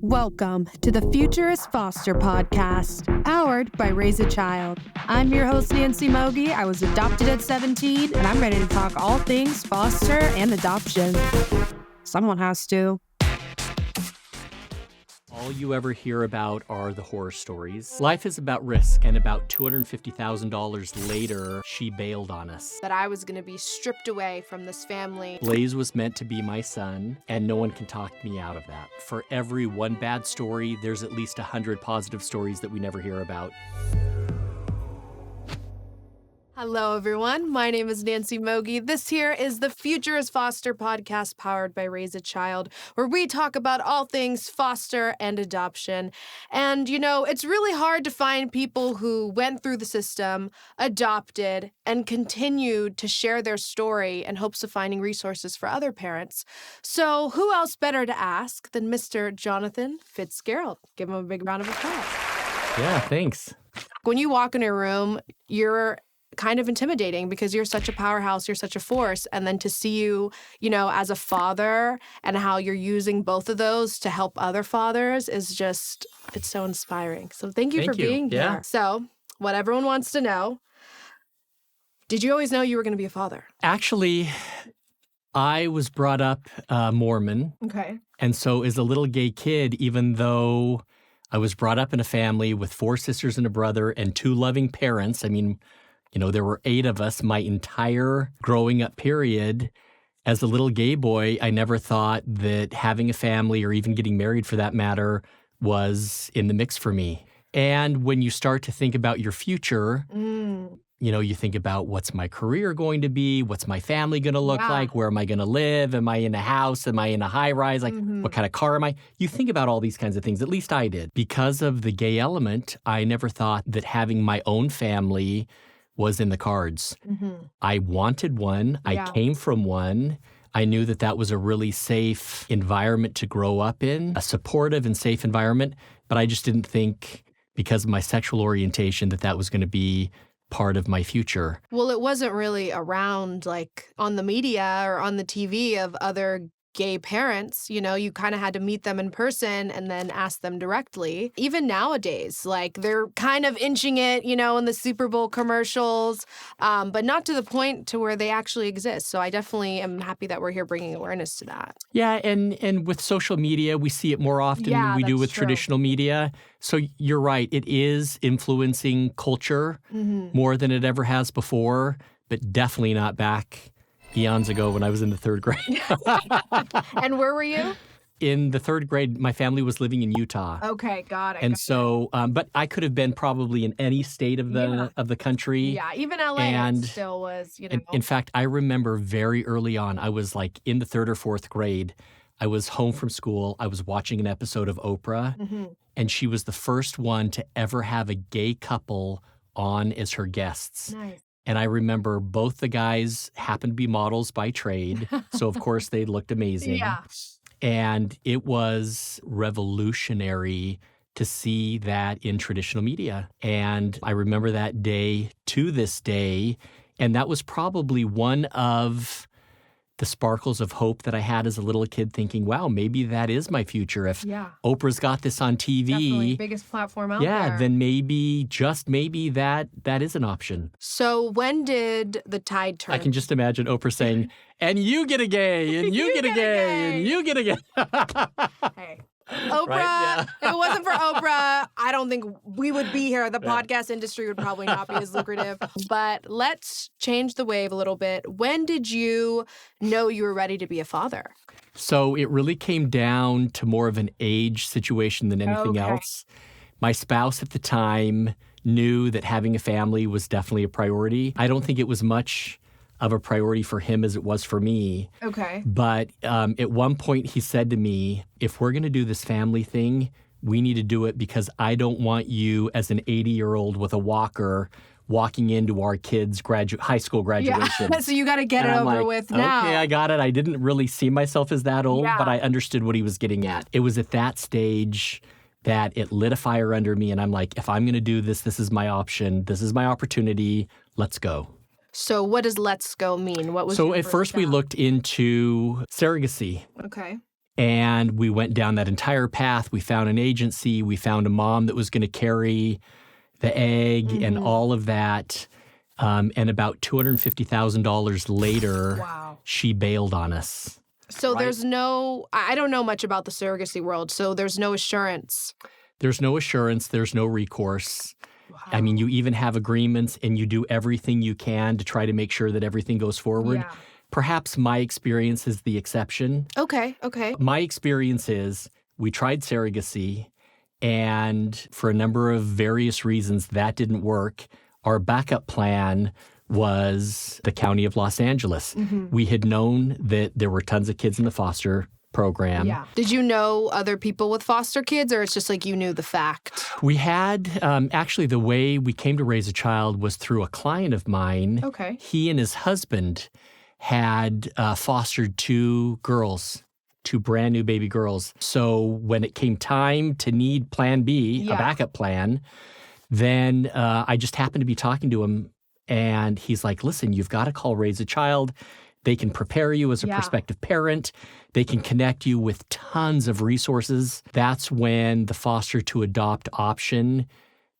Welcome to the Future is Foster podcast, powered by Raise a Child. I'm your host, Nancy Mogy. I was adopted at 17, and I'm ready to talk all things foster and adoption. Someone has to. All you ever hear about are the horror stories. Life is about risk, and about $250,000 later, she bailed on us. That I was going to be stripped away from this family. Blaise was meant to be my son, and no one can talk me out of that. For every one bad story, there's at least 100 positive stories that we never hear about. Hello, everyone. My name is Nancy Mogy. This here is the Future is Foster podcast powered by Raise a Child, where we talk about all things foster and adoption. And, you know, it's really hard to find people who went through the system, adopted, and continued to share their story in hopes of finding resources for other parents. So who else better to ask than Mr. Jonathan Fitzgarrald? Give him a big round of applause. Yeah, thanks. When you walk in a room, you're kind of intimidating because you're such a powerhouse, you're such a force. And then to see you, you know, as a father and how you're using both of those to help other fathers is just, it's so inspiring. So thank you for being here. So what everyone wants to know, did you always know you were going to be a father? Actually, I was brought up Mormon. Okay. And so as a little gay kid, even though I was brought up in a family with 4 sisters and a brother and 2 loving parents, I mean, you know, there were 8 of us my entire growing up period. As a little gay boy, I never thought that having a family or even getting married for that matter was in the mix for me. And when you start to think about your future, you know, you think about what's my career going to be? What's my family going to look like? Where am I going to live? Am I in a house? Am I in a high rise? Like, what kind of car am I? You think about all these kinds of things. At least I did. Because of the gay element, I never thought that having my own family was in the cards. I wanted one. I came from one. I knew that that was a really safe environment to grow up in, a supportive and safe environment. But I just didn't think, because of my sexual orientation, that that was going to be part of my future. Well, it wasn't really around like on the media or on the TV of other gay parents. You know, you kind of had to meet them in person and then ask them directly. Even nowadays, like they're kind of inching it, you know, in the Super Bowl commercials, but not to the point to where they actually exist. So I definitely am happy that we're here bringing awareness to that. Yeah, and with social media, we see it more often than we do with traditional media. So you're right, it is influencing culture more than it ever has before, but definitely not back eons ago when I was in the 3rd grade. And where were you? In the 3rd grade, my family was living in Utah. Okay, got it. And so, but I could have been probably in any state of the country. Yeah, even LA and still was, you know. In fact, I remember very early on, I was like in the 3rd or 4th grade. I was home from school. I was watching an episode of Oprah, and she was the first one to ever have a gay couple on as her guests. Nice. And I remember both the guys happened to be models by trade. So, of course, they looked amazing. Yeah. And it was revolutionary to see that in traditional media. And I remember that day to this day. And that was probably one of the sparkles of hope that I had as a little kid, thinking, wow, maybe that is my future. If Oprah's got this on TV, definitely biggest platform out there. Then maybe, just maybe, that is an option. So when did the tide turn? I can just imagine Oprah saying, and you get a gay, and you get a gay, and you get a gay. Hey. Oprah, if it wasn't for Oprah, I don't think we would be here. The podcast industry would probably not be as lucrative. But let's change the wave a little bit. When did you know you were ready to be a father? So it really came down to more of an age situation than anything else. My spouse at the time knew that having a family was definitely a priority. I don't think it was much of a priority for him as it was for me. Okay. But at one point he said to me, if we're going to do this family thing, we need to do it because I don't want you as an 80-year-old with a walker walking into our kids' high school graduation. Yeah. So you got to get it over with now. Okay, I got it. I didn't really see myself as that old, but I understood what he was getting at. It was at that stage that it lit a fire under me, and I'm like, if I'm going to do this, this is my option. This is my opportunity. Let's go. So what does let's go mean? What was So at first we looked into surrogacy. Okay. And we went down that entire path. We found an agency. We found a mom that was going to carry the egg and all of that. And about $250,000 later, Wow. she bailed on us. So there's I don't know much about the surrogacy world, so there's no assurance. There's no assurance. There's no recourse. Wow. I mean, you even have agreements and you do everything you can to try to make sure that everything goes forward. Yeah. Perhaps my experience is the exception. Okay. My experience is we tried surrogacy, and for a number of various reasons, that didn't work. Our backup plan was the county of Los Angeles. We had known that there were tons of kids in the foster program. Yeah. Did you know other people with foster kids, or it's just like you knew the fact? We had, actually, the way we came to raise a child was through a client of mine. Okay. He and his husband had fostered two brand new baby girls. So when it came time to need plan B, a backup plan, then I just happened to be talking to him, and he's like, listen, you've got to call Raise a Child. They can prepare you as a prospective parent. They can connect you with tons of resources. That's when the foster to adopt option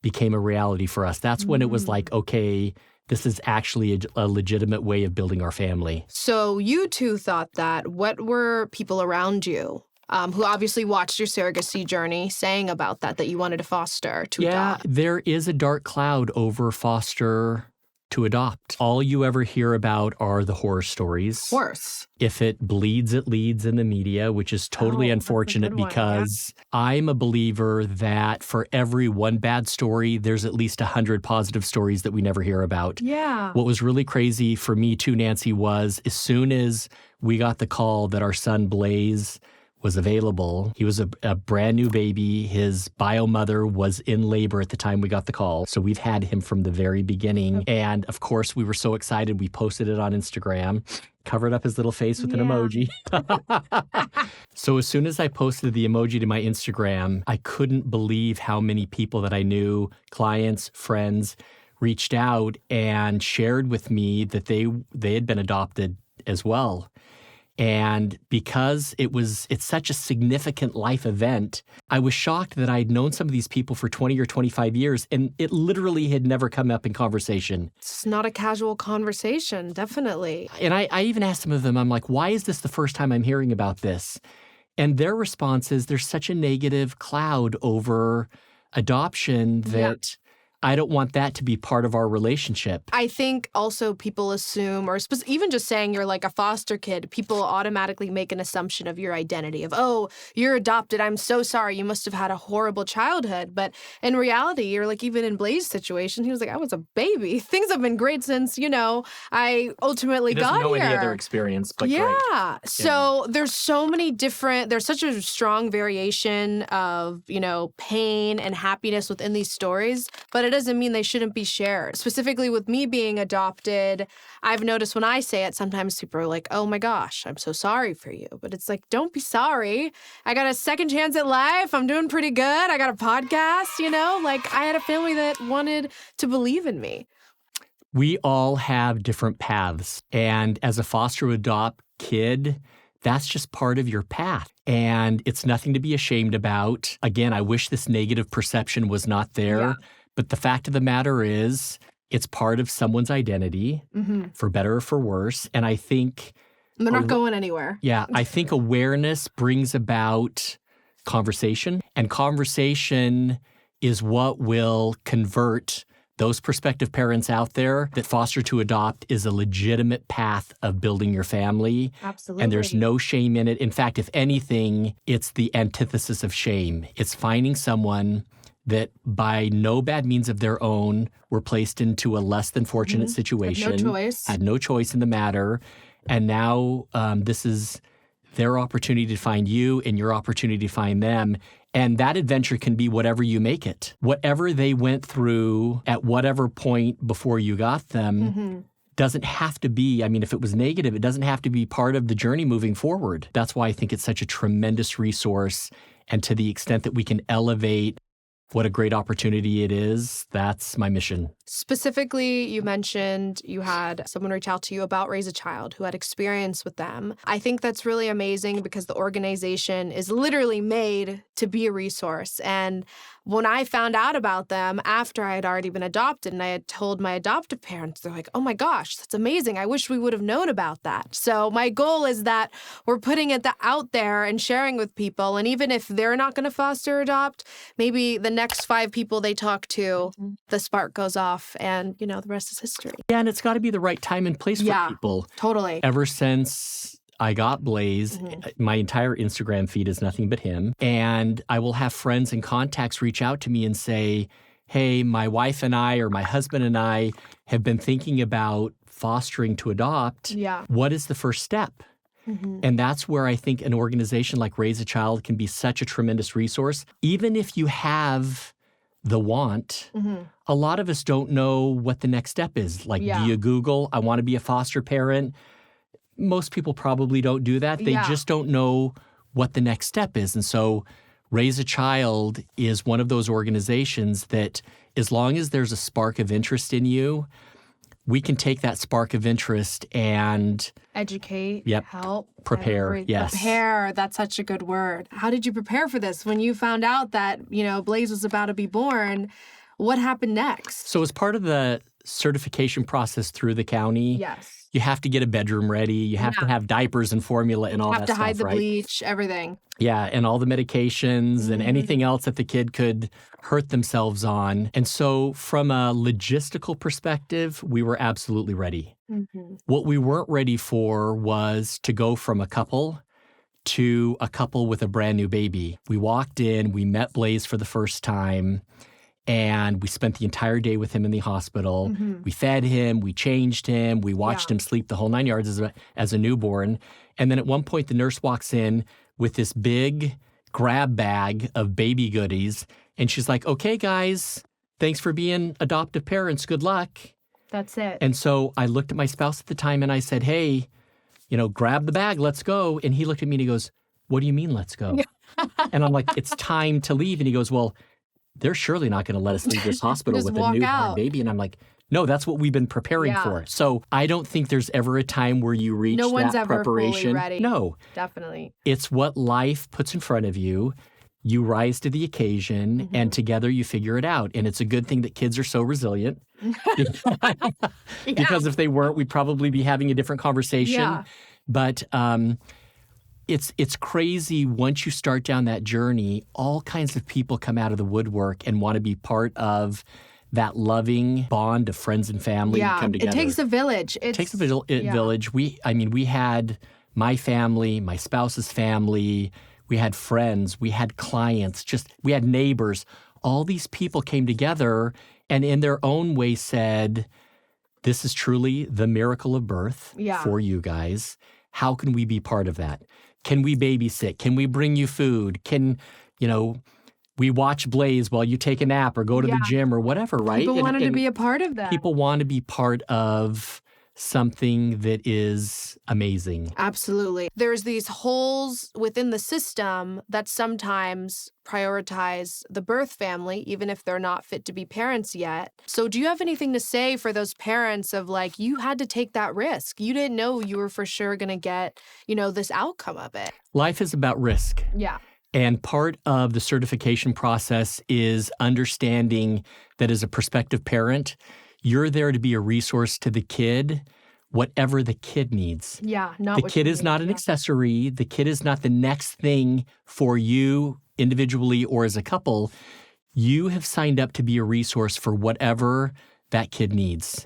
became a reality for us. That's when it was like, okay, this is actually a legitimate way of building our family. So you two thought that. What were people around you who obviously watched your surrogacy journey saying about that you wanted to foster to adopt? There is a dark cloud over foster to adopt. All you ever hear about are the horror stories. Of course. If it bleeds, it leads in the media, which is totally unfortunate because I'm a believer that for every one bad story, there's at least 100 positive stories that we never hear about. Yeah. What was really crazy for me too, Nancy, was as soon as we got the call that our son Blaise was available. He was a brand new baby. His bio mother was in labor at the time we got the call. So we've had him from the very beginning. And of course, we were so excited. We posted it on Instagram, covered up his little face with an emoji. So as soon as I posted the emoji to my Instagram, I couldn't believe how many people that I knew, clients, friends, reached out and shared with me that they had been adopted as well. And because it's such a significant life event, I was shocked that I'd known some of these people for 20 or 25 years, and it literally had never come up in conversation. It's not a casual conversation, definitely. And I even asked some of them, I'm like, why is this the first time I'm hearing about this? And their response is there's such a negative cloud over adoption that I don't want that to be part of our relationship. I think also people assume, or even just saying you're like a foster kid, people automatically make an assumption of your identity of, oh, you're adopted. I'm so sorry. You must have had a horrible childhood. But in reality, you're like, even in Blaise's situation, he was like, I was a baby. Things have been great since, I ultimately got here. He doesn't know any other experience, but great. So there's so many there's such a strong variation of, pain and happiness within these stories, but it doesn't mean they shouldn't be shared. Specifically with me being adopted, I've noticed when I say it, sometimes people are like, oh my gosh, I'm so sorry for you. But it's like, don't be sorry. I got a second chance at life. I'm doing pretty good. I got a podcast, like I had a family that wanted to believe in me. We all have different paths. And as a foster adopt kid, that's just part of your path. And it's nothing to be ashamed about. Again, I wish this negative perception was not there. Yeah. But the fact of the matter is, it's part of someone's identity, for better or for worse. And I think they're not going anywhere. Yeah, I think awareness brings about conversation. And conversation is what will convert those prospective parents out there that foster to adopt is a legitimate path of building your family. Absolutely. And there's no shame in it. In fact, if anything, it's the antithesis of shame. It's finding someone that by no bad means of their own were placed into a less than fortunate situation. Had no choice in the matter. And now this is their opportunity to find you and your opportunity to find them. And that adventure can be whatever you make it. Whatever they went through at whatever point before you got them doesn't have to be, if it was negative, it doesn't have to be part of the journey moving forward. That's why I think it's such a tremendous resource. And to the extent that we can elevate what a great opportunity it is. That's my mission. Specifically, you mentioned you had someone reach out to you about Raise a Child who had experience with them. I think that's really amazing because the organization is literally made to be a resource. And when I found out about them after I had already been adopted and I had told my adoptive parents, they're like, oh my gosh, that's amazing. I wish we would have known about that. So my goal is that we're putting it out there and sharing with people. And even if they're not going to foster or adopt, maybe the next 5 people they talk to, the spark goes off and, the rest is history. Yeah, and it's got to be the right time and place for people. Totally. Ever since I got Blaise, my entire Instagram feed is nothing but him. And I will have friends and contacts reach out to me and say, hey, my wife and I or my husband and I have been thinking about fostering to adopt. Yeah. What is the first step? And that's where I think an organization like Raise a Child can be such a tremendous resource. Even if you have the want, a lot of us don't know what the next step is. Like, do you Google, I want to be a foster parent? Most people probably don't do that. They just don't know what the next step is. And so Raise a Child is one of those organizations that as long as there's a spark of interest in you, we can take that spark of interest and educate, help, prepare. Yes. Prepare. That's such a good word. How did you prepare for this? When you found out that, Blaise was about to be born, what happened next? So as part of the certification process through the county, you have to get a bedroom ready. You have to have diapers and formula and all that stuff, have to hide the right? bleach, everything. Yeah, and all the medications and anything else that the kid could hurt themselves on. And so from a logistical perspective, we were absolutely ready. What we weren't ready for was to go from a couple to a couple with a brand new baby. We walked in, we met Blaise for the first time, and we spent the entire day with him in the hospital. We fed him, we changed him, we watched him sleep the whole 9 yards as a newborn. And then at one point, the nurse walks in with this big grab bag of baby goodies. And she's like, okay, guys, thanks for being adoptive parents. Good luck. That's it. And so I looked at my spouse at the time and I said, hey, grab the bag, let's go. And he looked at me and he goes, what do you mean, let's go? And I'm like, it's time to leave. And he goes, well, they're surely not going to let us leave this hospital with a newborn baby. And I'm like, no, that's what we've been preparing for. So I don't think there's ever a time where you reach no one's that ever preparation. Fully ready. No. Definitely. It's what life puts in front of you. You rise to the occasion and together you figure it out. And it's a good thing that kids are so resilient. Because if they weren't, we'd probably be having a different conversation. Yeah. But it's crazy once you start down that journey, all kinds of people come out of the woodwork and want to be part of that loving bond of friends and family come together. It takes a village. It takes a village. We had my family, my spouse's family, we had friends, we had clients, we had neighbors. All these people came together and in their own way said, this is truly the miracle of birth for you guys. How can we be part of that? Can we babysit? Can we bring you food? Can, we watch Blaise while you take a nap or go to the gym or whatever, right? People wanted to be a part of that. People want to be part of something that is amazing. Absolutely. There's these holes within the system that sometimes prioritize the birth family, even if they're not fit to be parents yet. So do you have anything to say for those parents of like, you had to take that risk. You didn't know you were for sure going to get, this outcome of it. Life is about risk. Yeah. And part of the certification process is understanding that as a prospective parent, you're there to be a resource to the kid, whatever the kid needs. Yeah, not the kid is not an accessory. The kid is not the next thing for you individually or as a couple. You have signed up to be a resource for whatever that kid needs.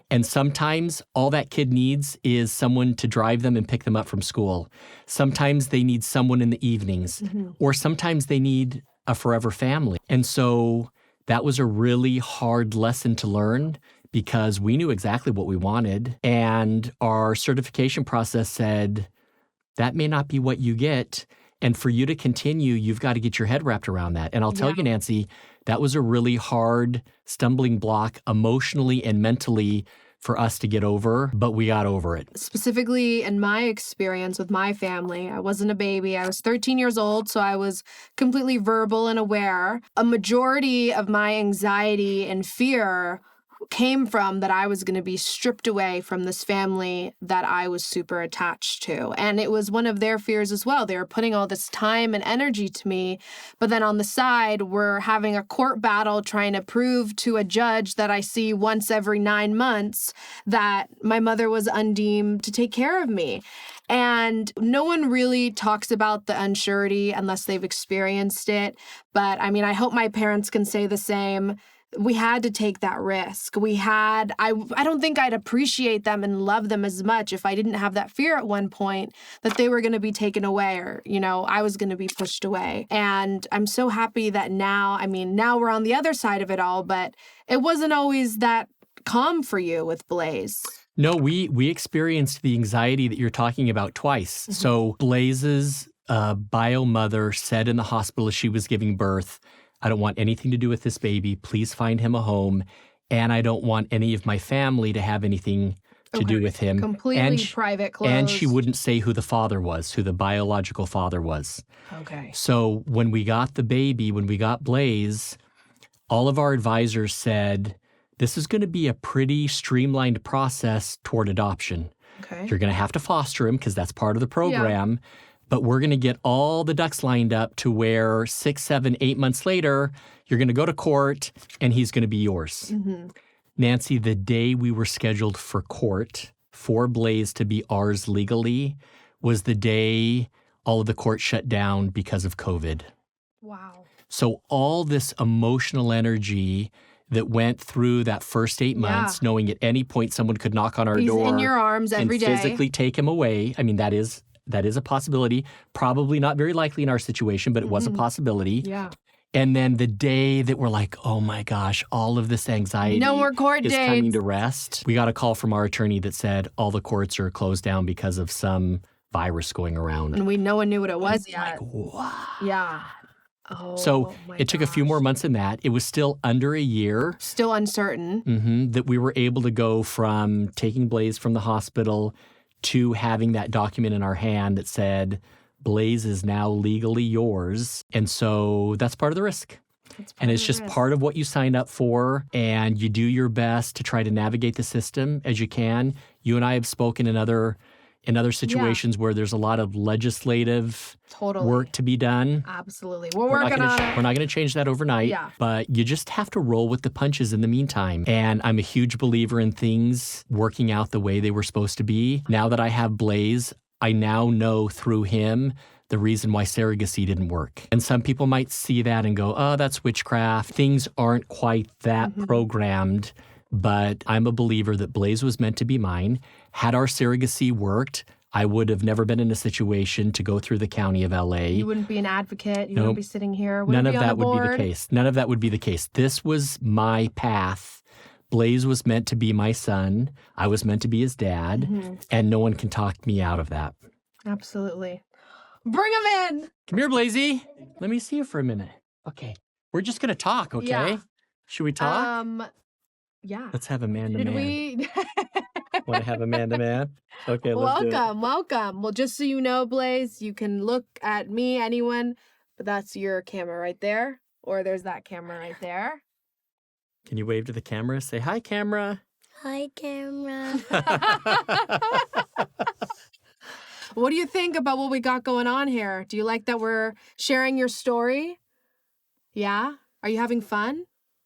And sometimes all that kid needs is someone to drive them and pick them up from school. Sometimes they need someone in the evenings, or sometimes they need a forever family. And so that was a really hard lesson to learn because we knew exactly what we wanted. And our certification process said, that may not be what you get. And for you to continue, you've got to get your head wrapped around that. And I'll tell you, Nancy, that was a really hard stumbling block emotionally and mentally for us to get over, but we got over it. Specifically in my experience with my family, I wasn't a baby. I was 13 years old, so I was completely verbal and aware. A majority of my anxiety and fear came from that I was going to be stripped away from this family that I was super attached to. And it was one of their fears as well. They were putting all this time and energy to me, but then on the side, we're having a court battle trying to prove to a judge that I see once every 9 months that my mother was undeemed to take care of me. And no one really talks about the unsurety unless they've experienced it. But I mean, I hope my parents can say the same. We had to take that risk. I don't think I'd appreciate them and love them as much if I didn't have that fear at one point that they were going to be taken away or, I was going to be pushed away. And I'm so happy that now we're on the other side of it all, but it wasn't always that calm for you with Blaise. No, we experienced the anxiety that you're talking about twice. Mm-hmm. So Blaise's bio mother said in the hospital as she was giving birth, I don't want anything to do with this baby. Please find him a home. And I don't want any of my family to have anything to do with him. Completely private, closed. And she wouldn't say who the father was, who the biological father was. Okay. So when we got the baby, when we got Blaise, all of our advisors said, this is going to be a pretty streamlined process toward adoption. Okay. You're going to have to foster him because that's part of the program. Yeah. But we're going to get all the ducks lined up to where 6, 7, 8 months later, you're going to go to court and he's going to be yours. Mm-hmm. Nancy, the day we were scheduled for court for Blaise to be ours legally was the day all of the court shut down because of COVID. Wow. So all this emotional energy that went through that first 8 months, knowing at any point someone could knock on our door. He's in your arms every day. And physically take him away. I mean, that is a possibility. Probably not very likely in our situation, but it was a possibility. Yeah. And then the day that we're like, oh my gosh, all of this anxiety no more court is dates. Coming to rest. We got a call from our attorney that said all the courts are closed down because of some virus going around. And no one knew what it was yet. Like, wow. Yeah. So it took a few more months in that. It was still under a year. Still uncertain. That we were able to go from taking Blaise from the hospital to having that document in our hand that said, Blaise is now legally yours. And so that's part of the risk. And it's just part of what you signed up for. And you do your best to try to navigate the system as you can. You and I have spoken in other situations where there's a lot of legislative work to be done. Absolutely. We're working on it. We're not going to change that overnight, but you just have to roll with the punches in the meantime. And I'm a huge believer in things working out the way they were supposed to be. Now that I have Blaise, I now know through him the reason why surrogacy didn't work. And some people might see that and go, oh, that's witchcraft. Things aren't quite that programmed. But I'm a believer that Blaise was meant to be mine. Had our surrogacy worked, I would have never been in a situation to go through the county of LA. You wouldn't be an advocate. You wouldn't be sitting here. None of that would be the case. None of that would be the case. This was my path. Blaise was meant to be my son. I was meant to be his dad. And no one can talk me out of that. Absolutely. Bring him in. Come here, Blaise. Let me see you for a minute. Okay. We're just going to talk, okay? Yeah. Should we talk? Yeah. Let's have a man-to-man. Did we? Want to have a man-to-man? Okay, let's do it. Welcome. Well, just so you know, Blaise, you can look at me, anyone, but that's your camera right there. Or there's that camera right there. Can you wave to the camera? Say, hi, camera. Hi, camera. What do you think about what we got going on here? Do you like that we're sharing your story? Yeah? Are you having fun?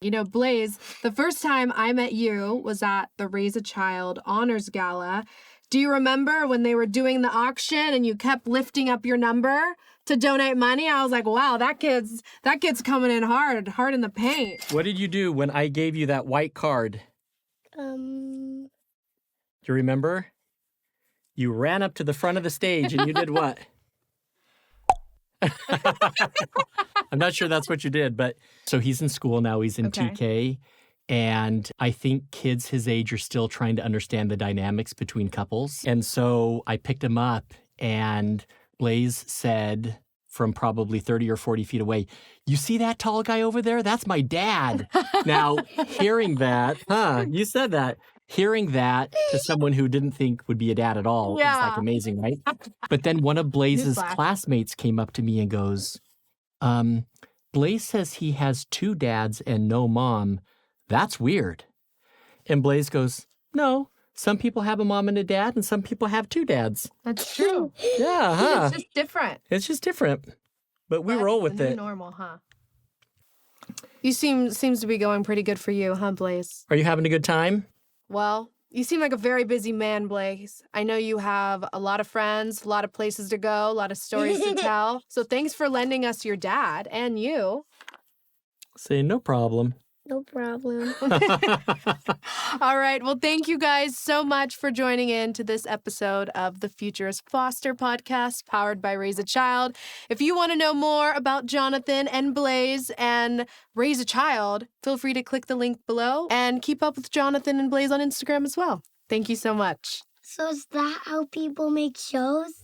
You know, Blaise, the first time I met you was at the Raise a Child Honors Gala. Do you remember when they were doing the auction and you kept lifting up your number to donate money? I was like, wow, that kid's coming in hard in the paint. What did you do when I gave you that white card? Um, Do you remember? You ran up to the front of the stage and you did what? I'm not sure that's what you did, but so he's in school now. He's in TK. And I think kids his age are still trying to understand the dynamics between couples. And so I picked him up and Blaise said from probably 30 or 40 feet away, you see that tall guy over there? That's my dad. Now, hearing that, you said that. hearing that to someone who didn't think would be a dad at all was Yeah. like amazing, right? But then one of Blaise's Newsflash. classmates came up to me and goes, Blaise says he has 2 dads and no mom. That's weird. And Blaise goes, no, some people have a mom and a dad and some people have 2 dads. That's true. Yeah, huh? It's just different. It's just different. But we That's roll with the new it. normal, huh? You seems to be going pretty good for you, huh, Blaise? Are you having a good time? Well, you seem like a very busy man, Blaise. I know you have a lot of friends, a lot of places to go, a lot of stories to tell. So thanks for lending us your dad and you. Say no problem. No problem. All right. Well, thank you guys so much for joining in to this episode of the Futurist Foster podcast powered by Raise a Child. If you want to know more about Jonathan and Blaise and Raise a Child, feel free to click the link below and keep up with Jonathan and Blaise on Instagram as well. Thank you so much. So is that how people make shows?